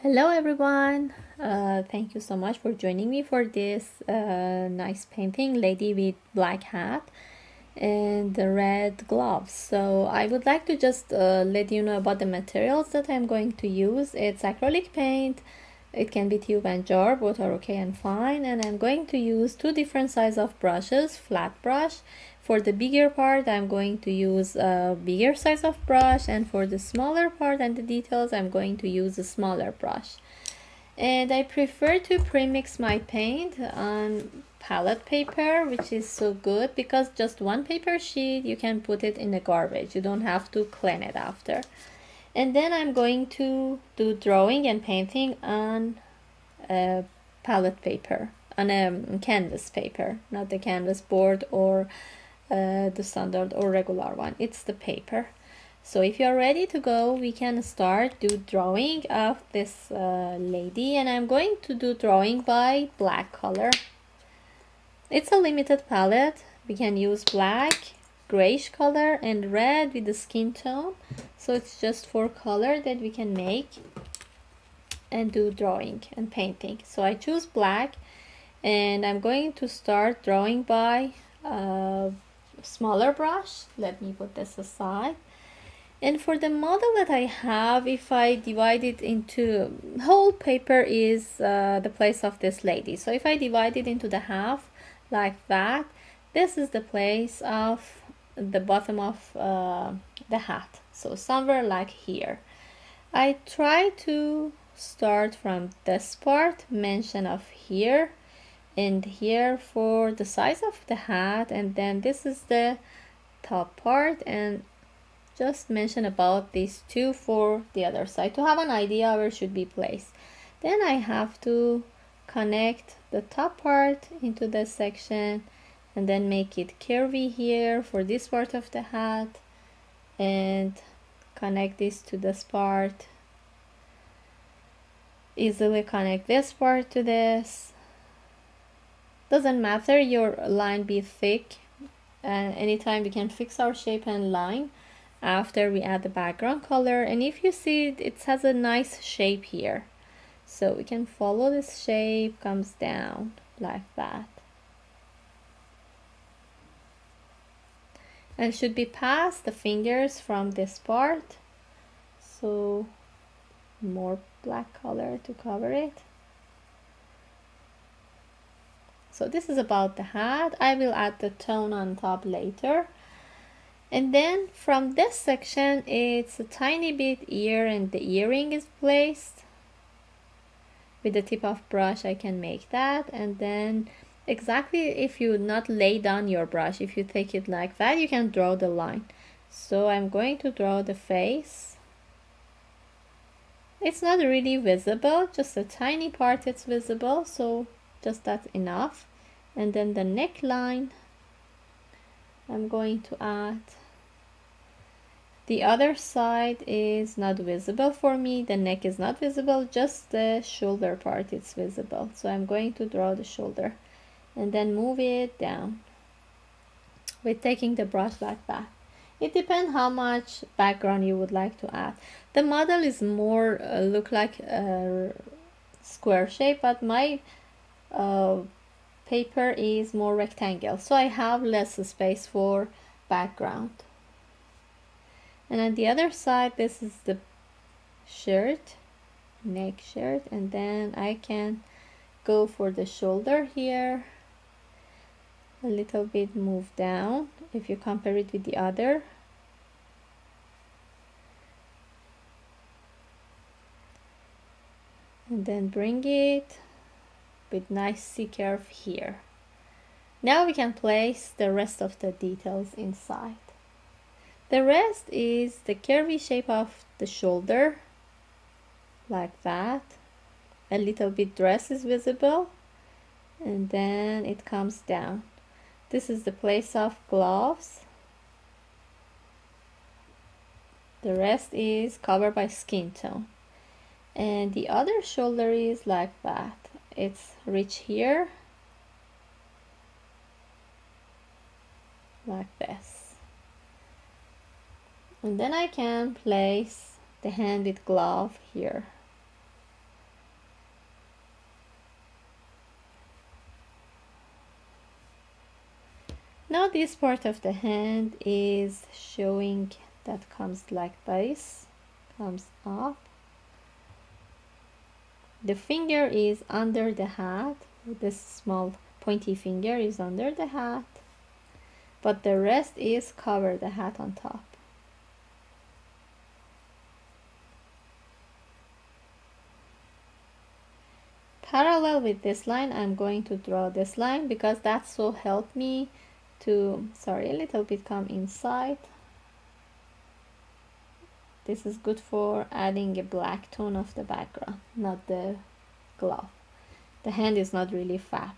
Hello everyone! Thank you so much for joining me for this nice painting, lady with black hat and the red gloves. So I would like to just let you know about the materials that I'm going to use. It's acrylic paint. It can be tube and jar, both are okay and fine. And I'm going to use two different size of brushes, flat brush. For the bigger part, I'm going to use a bigger size of brush, and for the smaller part and the details, I'm going to use a smaller brush. And I prefer to premix my paint on palette paper, which is so good because just one paper sheet, you can put it in the garbage. You don't have to clean it after. And then I'm going to do drawing and painting on a palette paper, on a canvas paper, not the canvas board or the standard or regular one. It's the paper. So if you're ready to go, we can start do drawing of this lady, and I'm going to do drawing by black color. It's a limited palette. We can use black, grayish color and red with the skin tone. So it's just 4 color that we can make and do drawing and painting. So I choose black, and I'm going to start drawing by smaller brush. Let me put this aside. And for the model that I have, if I divide it into whole paper is the place of this lady. So if I divide it into the half like that, this is the place of the bottom of the hat. So somewhere like here. I try to start from this part, mention of here and here for the size of the hat, and then this is the top part, and just mention about these two for the other side to have an idea where it should be placed. Then I have to connect the top part into this section and then make it curvy here for this part of the hat and connect this to this part. Easily connect this part to this. Doesn't matter your line be thick, and anytime we can fix our shape and line after we add the background color. And if you see it has a nice shape here, so we can follow this shape, comes down like that, and it should be past the fingers from this part. So more black color to cover it. So this is about the hat. I will add the tone on top later. And then from this section, it's a tiny bit ear, and the earring is placed. With the tip of brush, I can make that. And then exactly, if you not lay down your brush, if you take it like that, you can draw the line. So I'm going to draw the face. It's not really visible, just a tiny part it's visible, so just that's enough. And then the neckline, I'm going to add. The other side is not visible for me, the neck is not visible, just the shoulder part is visible. So I'm going to draw the shoulder and then move it down with taking the brush like that. It depends how much background you would like to add. The model is more look like a square shape, but my paper is more rectangle, so I have less space for background. And on the other side, this is the shirt, neck shirt, and then I can go for the shoulder here, a little bit move down if you compare it with the other. And then bring it with nice C curve here. Now we can place the rest of the details inside. The rest is the curvy shape of the shoulder, like that. A little bit dress is visible, and then it comes down. This is the place of gloves. The rest is covered by skin tone. And the other shoulder is like that. It's rich here, like this. And then I can place the hand with glove here. Now this part of the hand is showing that comes like this, comes up. The finger is under the hat. This small pointy finger is under the hat, but the rest is cover the hat on top. Parallel with this line, I'm going to draw this line because that's so helped me to, sorry, a little bit come inside. This is good for adding a black tone of the background, not the glove. The hand is not really fat,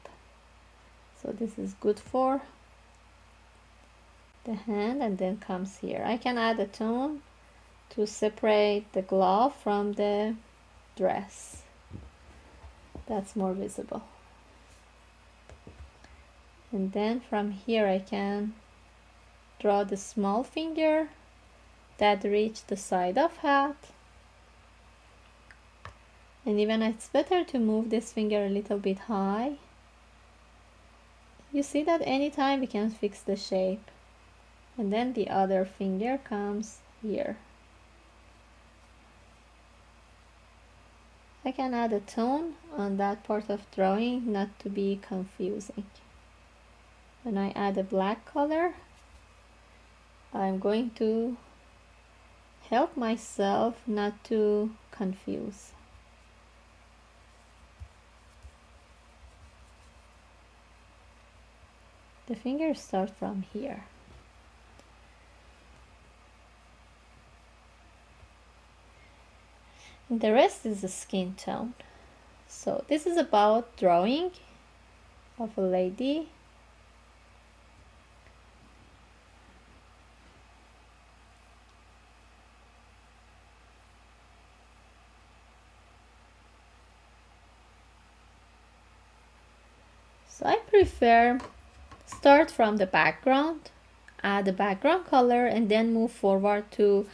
so this is good for the hand, and then comes here. I can add a tone to separate the glove from the dress. That's more visible. And then from here I can draw the small finger that reach the side of hat. And even it's better to move this finger a little bit high. You see that anytime we can fix the shape. And then the other finger comes here. I can add a tone on that part of drawing not to be confusing. When I add a black color, I'm going to help myself not to confuse. The fingers start from here. And the rest is the skin tone. So this is about drawing of a lady. So I prefer start from the background, add the background color, and then move forward to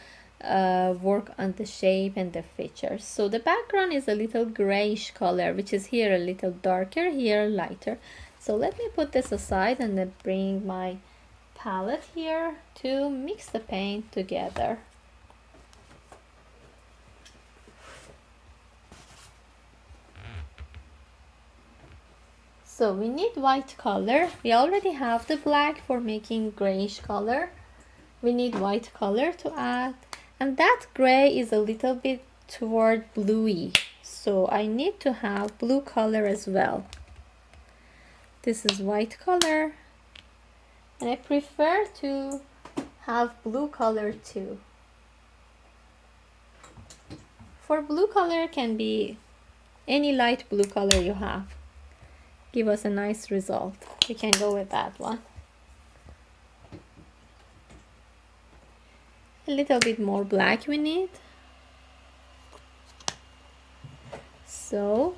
work on the shape and the features. So the background is a little grayish color, which is here a little darker, here lighter. So let me put this aside and then bring my palette here to mix the paint together. So we need white color. We already have the black for making grayish color. We need white color to add. And that gray is a little bit toward bluey. So I need to have blue color as well. This is white color. And I prefer to have blue color too. For blue color can be any light blue color you have. Give us a nice result. We can go with that one. A little bit more black we need. So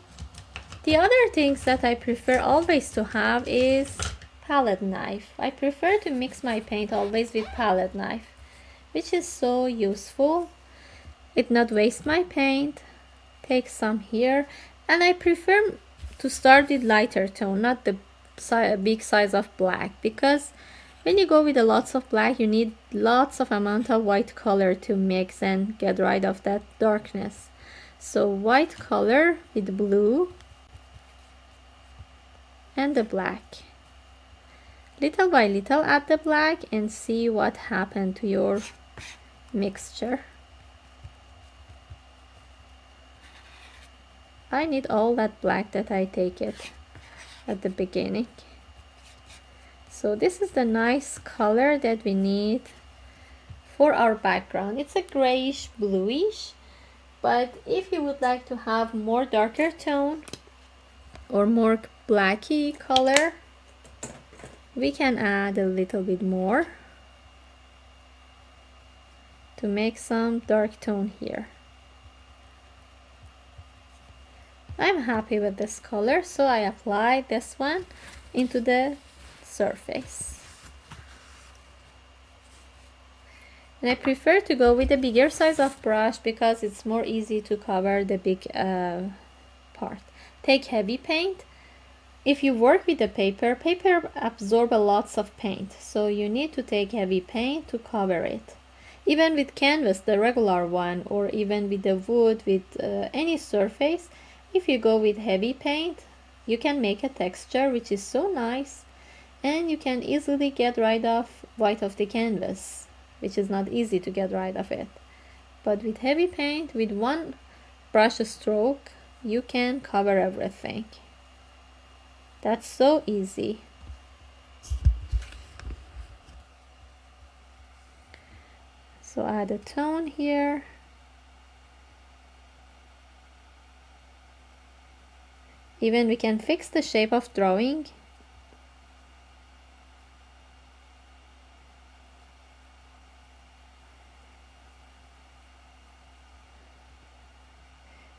the other things that I prefer always to have is palette knife. I prefer to mix my paint always with palette knife, which is so useful. It not waste my paint. Take some here, and I prefer to start with lighter tone, not the big size of black, because when you go with a lots of black, you need lots of amount of white color to mix and get rid of that darkness. So white color with blue and the black. Little by little add the black and see what happened to your mixture. I need all that black that I take it at the beginning. So this is the nice color that we need for our background. It's a grayish bluish, but if you would like to have more darker tone or more blacky color, we can add a little bit more to make some dark tone here. I'm happy with this color, so I apply this one into the surface. And I prefer to go with a bigger size of brush because it's more easy to cover the big part. Take heavy paint if you work with the paper absorbs lots of paint, so you need to take heavy paint to cover it. Even with canvas, the regular one, or even with the wood, with any surface, if you go with heavy paint, you can make a texture which is so nice, and you can easily get rid of white of the canvas, which is not easy to get rid of it. But with heavy paint, with one brush stroke, you can cover everything. That's so easy. So add a tone here. Even we can fix the shape of drawing.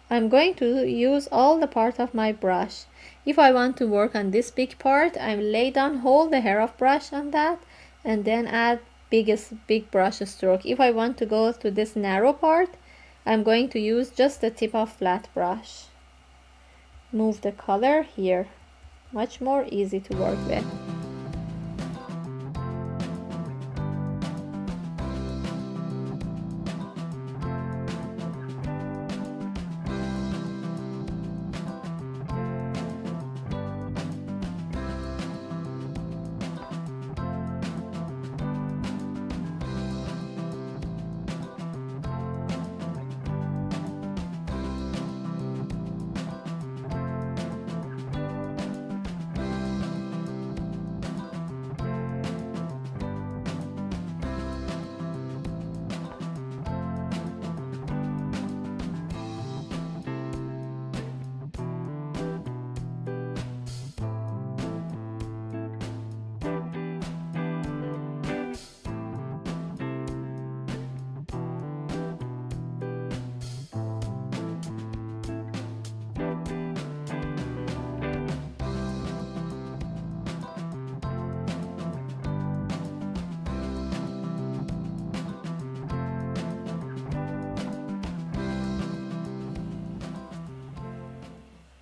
I'm going to use all the part of my brush. If I want to work on this big part, I lay down hold the hair of brush on that and then add big brush stroke. If I want to go to this narrow part, I'm going to use just the tip of flat brush. Move the color here. Much more easy to work with.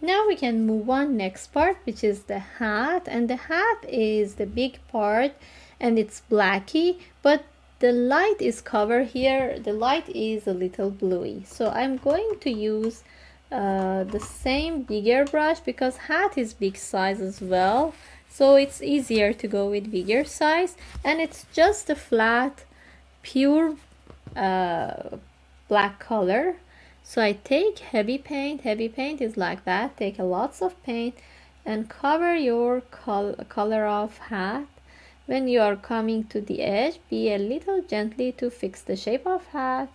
Now we can move on next part, which is the hat, and the hat is the big part and it's blacky, but the light is covered here. The light is a little bluey, so I'm going to use the same bigger brush because hat is big size as well, so it's easier to go with bigger size, and it's just a flat pure black color. So I take heavy paint is like that, take lots of paint and cover your color of hat. When you are coming to the edge, be a little gently to fix the shape of hat,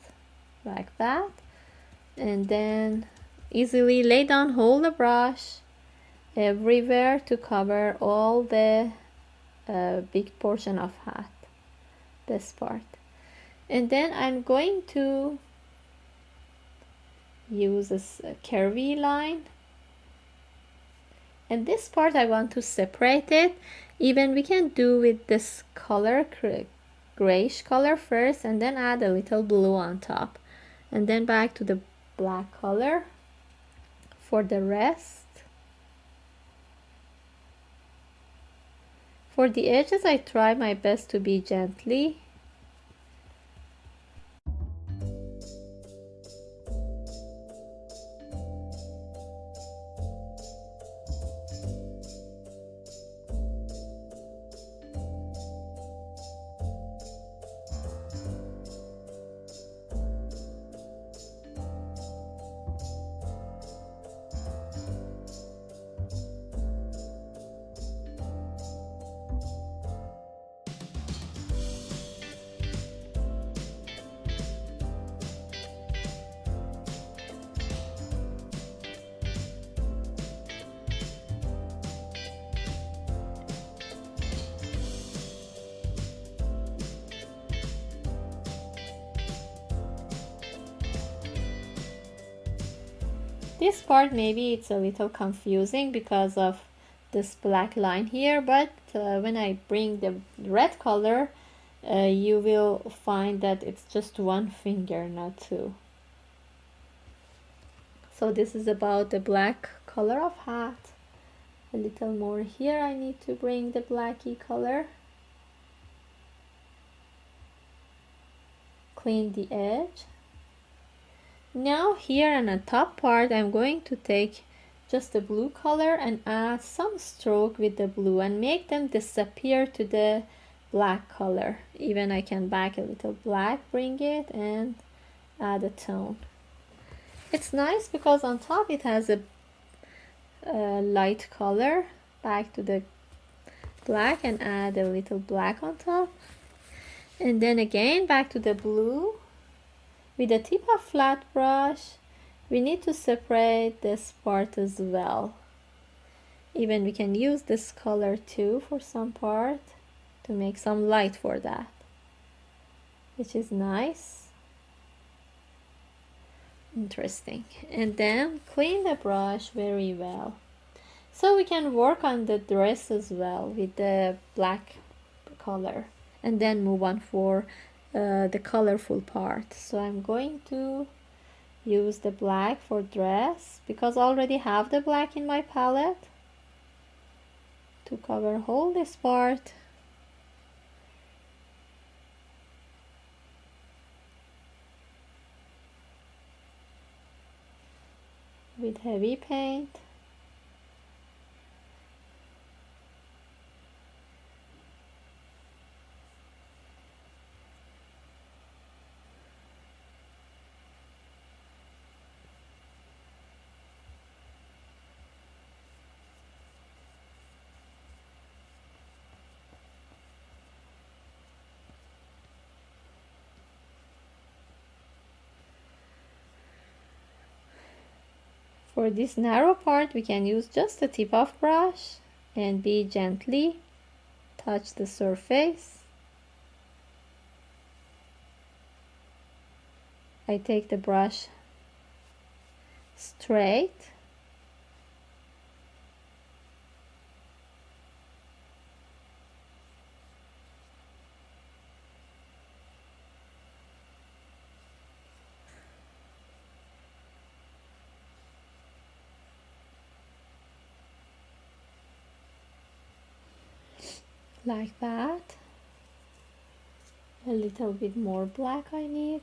like that. And then easily lay down, hold the brush everywhere to cover all the big portion of hat, this part. And then I'm going to use a curvy line, and this part I want to separate it. Even we can do with this color, grayish color first, and then add a little blue on top, and then back to the black color for the rest. For the edges I try my best to be gently. This part maybe it's a little confusing because of this black line here, but when I bring the red color, you will find that it's just one finger, not two. So this is about the black color of hat. A little more here. I need to bring the blacky color. Clean the edge. Now here on the top part, I'm going to take just the blue color and add some stroke with the blue and make them disappear to the black color. Even I can back a little black, bring it and add a tone. It's nice because on top it has a light color. Back to the black and add a little black on top. And then again back to the blue. With the tip of flat brush, we need to separate this part as well. Even we can use this color too for some part to make some light for that, which is nice. Interesting. And then clean the brush very well. So we can work on the dress as well with the black color and then move on for the colorful part. So I'm going to use the black for dress because I already have the black in my palette to cover whole this part. With heavy paint. For this narrow part, we can use just the tip of brush and be gently touch the surface. I take the brush straight. Like that. A little bit more black I need.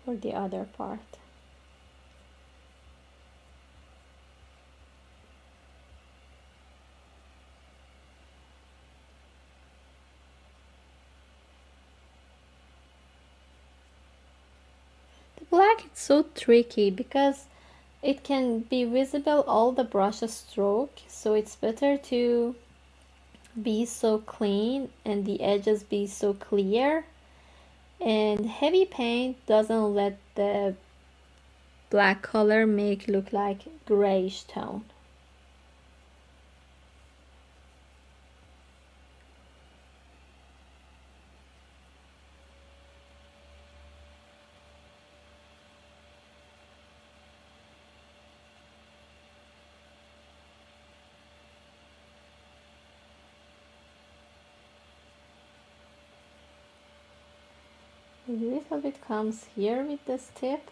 For the other part. Black it's so tricky because it can be visible all the brush stroke, so it's better to be so clean and the edges be so clear, and heavy paint doesn't let the black color make look like grayish tone. A little bit comes here with this tip,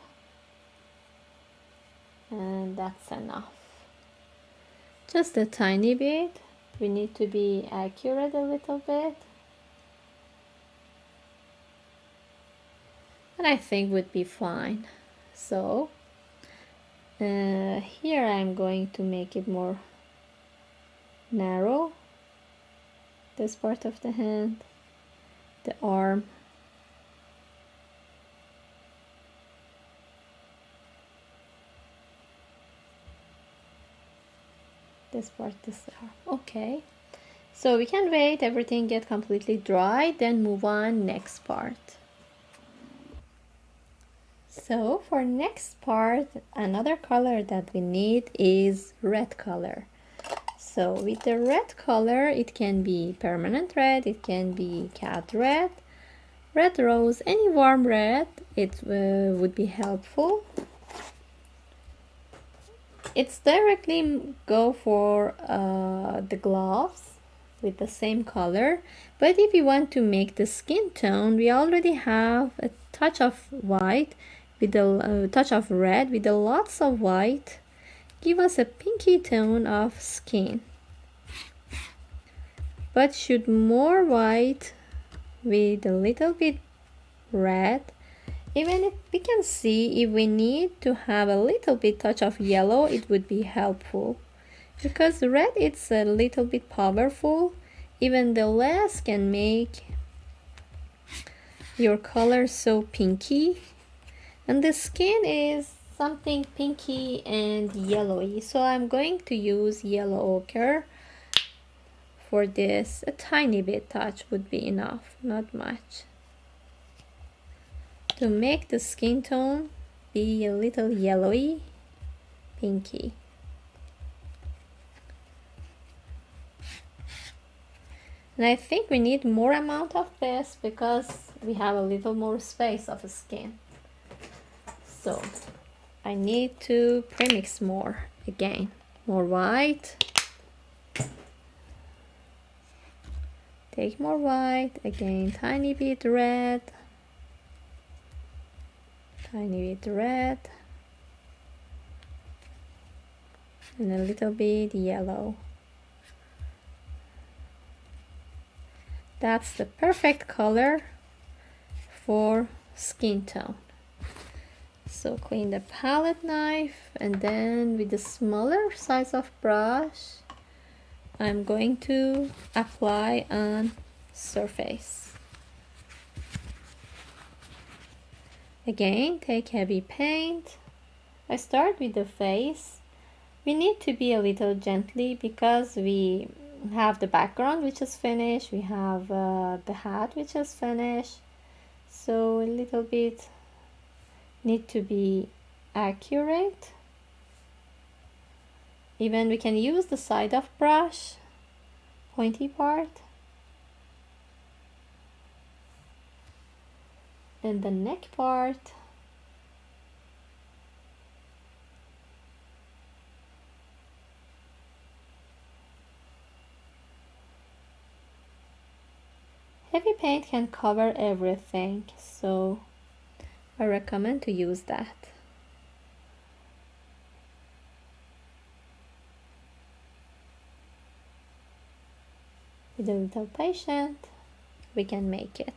and that's enough. Just a tiny bit. We need to be accurate a little bit, and I think would be fine. So here I'm going to make it more narrow, this part of the hand, the arm, this part, this arm. Okay, so we can wait everything get completely dry, then move on next part. So for next part, another color that we need is red color. So with the red color, it can be permanent red, it can be cat red, red rose, any warm red, it would be helpful. It's directly go for the gloves. with the same color. But if you want to make the skin tone, we already have a touch of white with a touch of red with a lots of white. Give us a pinky tone of skin. But should more white with a little bit red. Even if we can see, if we need to have a little bit touch of yellow, it would be helpful. Because red it's a little bit powerful. Even the less can make your color so pinky. And the skin is something pinky and yellowy. So I'm going to use yellow ochre for this. A tiny bit touch would be enough, not much. To make the skin tone be a little yellowy, pinky. And I think we need more amount of this because we have a little more space of skin. So I need to premix more again. More white. Take more white, again tiny bit red. Tiny bit red. And a little bit yellow. That's the perfect color for skin tone. So clean the palette knife, and then with the smaller size of brush, I'm going to apply on surface. Again, take heavy paint. I start with the face. We need to be a little gently because we have the background which is finished. We have the hat which is finished. So a little bit need to be accurate. Even we can use the side of brush, pointy part. And the neck part. Heavy paint can cover everything, so I recommend to use that. With a little patience, we can make it.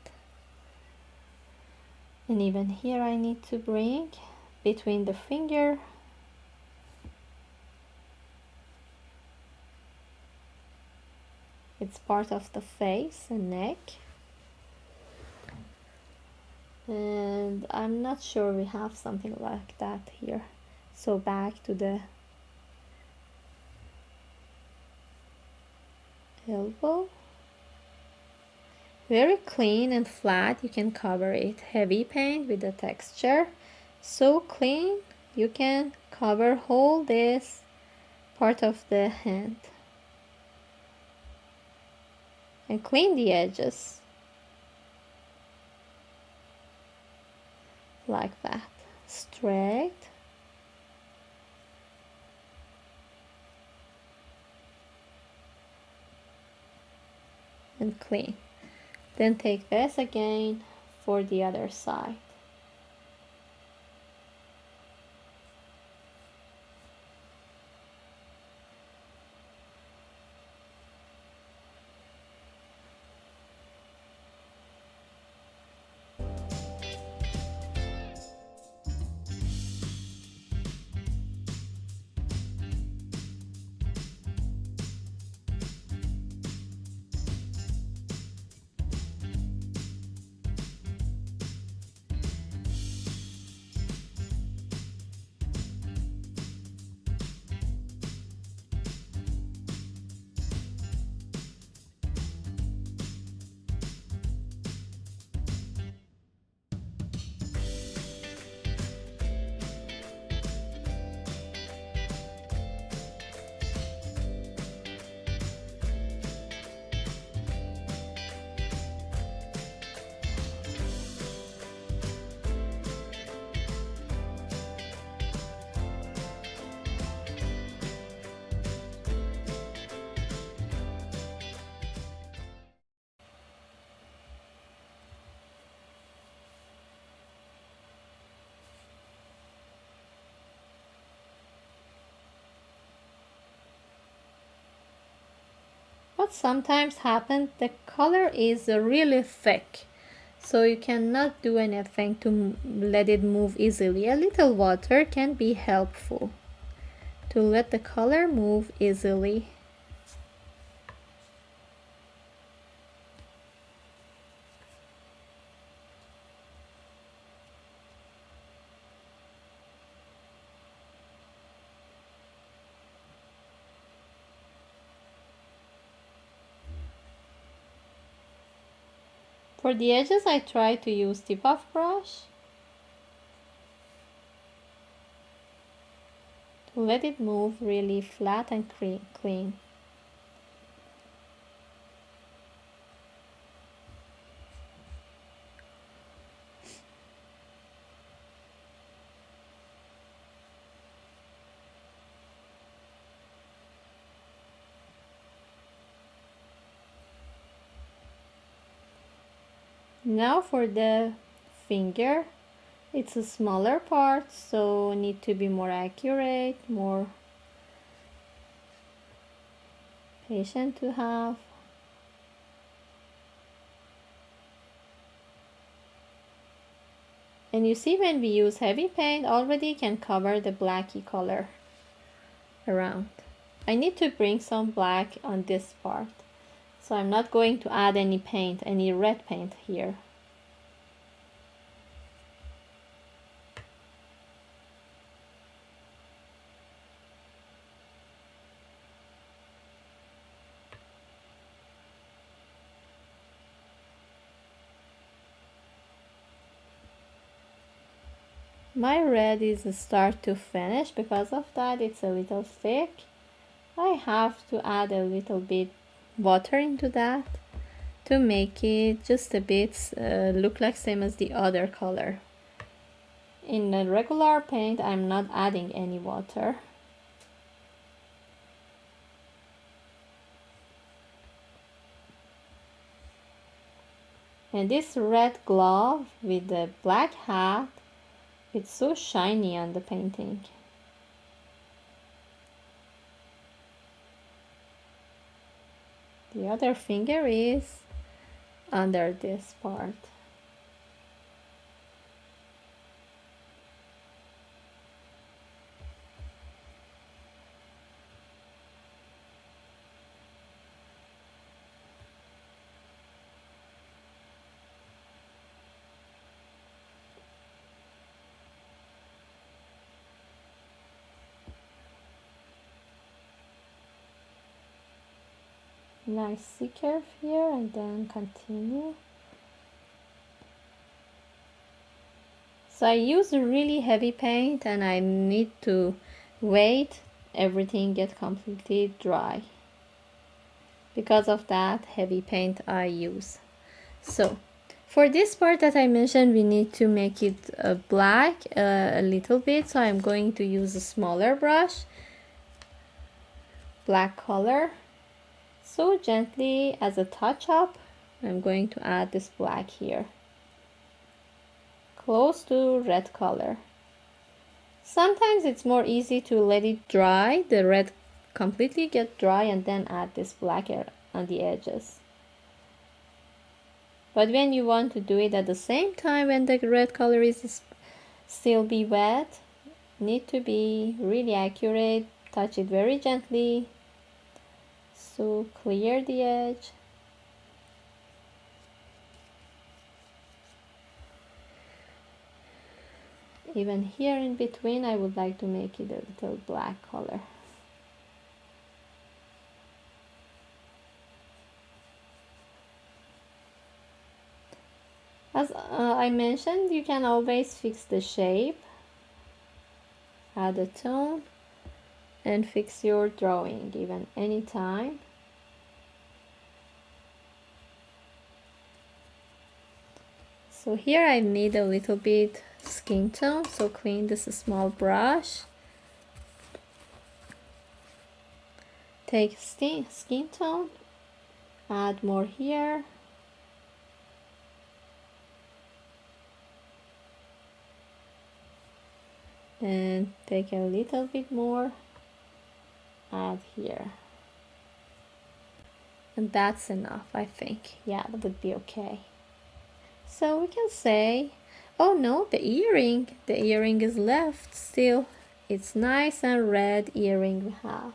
And even here I need to bring between the finger it's part of the face and neck. And I'm not sure we have something like that here. So back to the elbow. Very clean and flat, you can cover it. Heavy paint with the texture. So clean, you can cover whole this part of the hand. And clean the edges. Like that. Straight. And clean. Then take this again for the other side. What sometimes happens, the color is really thick, so you cannot do anything to let it move easily. A little water can be helpful to let the color move easily. For the edges, I try to use tip of brush to let it move really flat and clean. Now for the finger, it's a smaller part, so need to be more accurate, more patient to have. And you see, when we use heavy paint, already can cover the blacky color around. I need to bring some black on this part, so I'm not going to add any paint, any red paint here. My red is start to finish. Because of that, it's a little thick. I have to add a little bit water into that to make it just a bit look like same as the other color. In the regular paint, I'm not adding any water. And this red glove with the black hat, it's so shiny on the painting. The other finger is under this part. Nice C curve here, and then continue. So I use a really heavy paint, and I need to wait everything get completely dry. Because of that heavy paint I use. So for this part that I mentioned, we need to make it black a little bit, so I'm going to use a smaller brush, black color. So gently, as a touch-up, I'm going to add this black here, close to red color. Sometimes it's more easy to let it dry, the red completely get dry, and then add this black on the edges. But when you want to do it at the same time, when the red color is still be wet, need to be really accurate, touch it very gently. So clear the edge. Even here in between, I would like to make it a little black color. As I mentioned, you can always fix the shape, add a tone, and fix your drawing even anytime. So here I need a little bit skin tone, so clean this small brush. Take skin tone, add more here. And take a little bit more, add here. And that's enough, I think. Yeah, that would be okay. So we can say, oh no, the earring is left still. It's nice and red earring we have.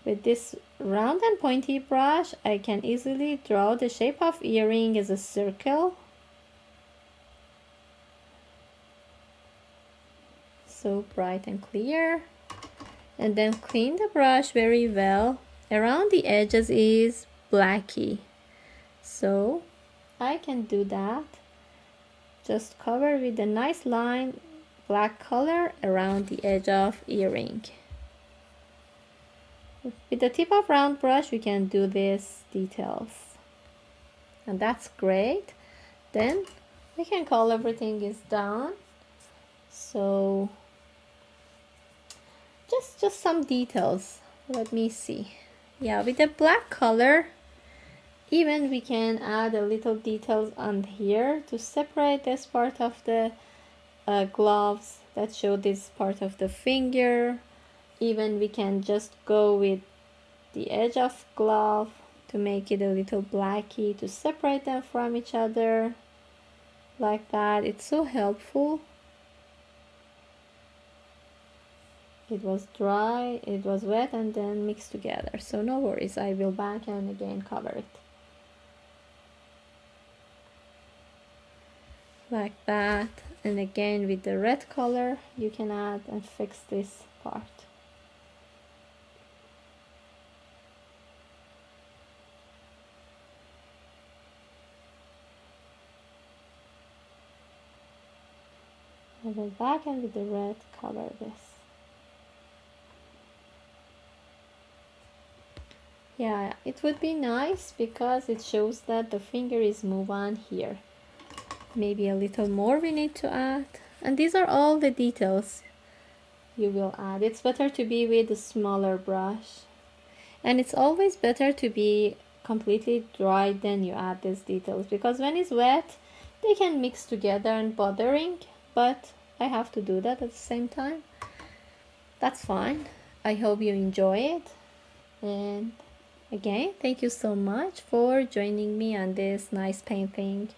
With this round and pointy brush, I can easily draw the shape of earring as a circle. So bright and clear. And then clean the brush very well. Around the edges is blacky. So I can do that. Just cover with a nice line, black color around the edge of earring. With the tip of round brush, we can do these details. And that's great. Then we can call everything is done. So just some details. Let me see. Yeah, with the black color, even we can add a little details on here to separate this part of the gloves that show this part of the finger. Even we can just go with the edge of glove to make it a little blacky to separate them from each other like that. It's so helpful. It was dry, it was wet, and then mixed together, so no worries, I will back and again cover it like that. And again with the red color you can add and fix this part. I will back and with the red cover this. Yeah, it would be nice because it shows that the finger is move on here. Maybe a little more we need to add. And these are all the details you will add. It's better to be with a smaller brush. And it's always better to be completely dry then you add these details, because when it's wet they can mix together and bothering, but I have to do that at the same time. That's fine. I hope you enjoy it. And again, thank you so much for joining me on this nice painting.